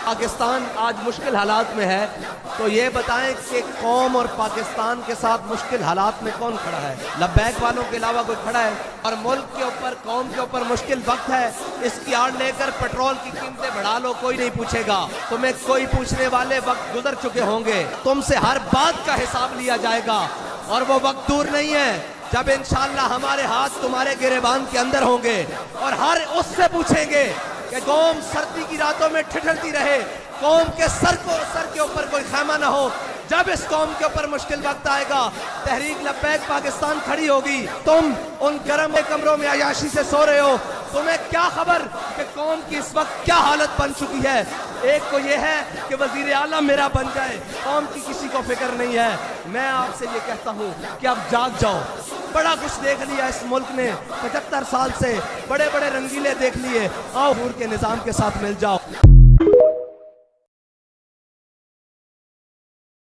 پاکستان آج مشکل حالات میں ہے، تو یہ بتائیں کہ قوم اور پاکستان کے ساتھ مشکل حالات میں کون کھڑا ہے؟ لبیک والوں کے علاوہ کوئی کھڑا ہے؟ اور ملک کے اوپر، قوم کے اوپر مشکل وقت ہے، اس کی آڑ لے کر پیٹرول کی قیمتیں بڑھا لو، کوئی نہیں پوچھے گا تمہیں، کوئی پوچھنے والے وقت گزر چکے ہوں گے، تم سے ہر بات کا حساب لیا جائے گا، اور وہ وقت دور نہیں ہے جب انشاءاللہ ہمارے ہاتھ تمہارے گریبان کے اندر ہوں گے، اور ہر اس سے پوچھیں گے کہ قوم سردی کی راتوں میں ٹھٹھرتی رہے، قوم کے سر کے اوپر کوئی خیمہ نہ ہو۔ جب اس قوم کے اوپر مشکل وقت آئے گا، تحریک لبیک پاکستان کھڑی ہوگی۔ تم ان گرم کمروں میں عیاشی سے سو رہے ہو، تمہیں کیا خبر کہ قوم کی اس وقت کیا حالت بن چکی ہے؟ ایک کو یہ ہے کہ وزیر اعلیٰ میرا بن جائے، قوم کی کسی کو فکر نہیں ہے۔ میں آپ سے یہ کہتا ہوں کہ اب جاگ جاؤ، بڑا کچھ دیکھ لیا اس ملک نے 75 سال سے، بڑے بڑے رنگیلے دیکھ لیے، آؤ حور کے نظام کے ساتھ مل جاؤ۔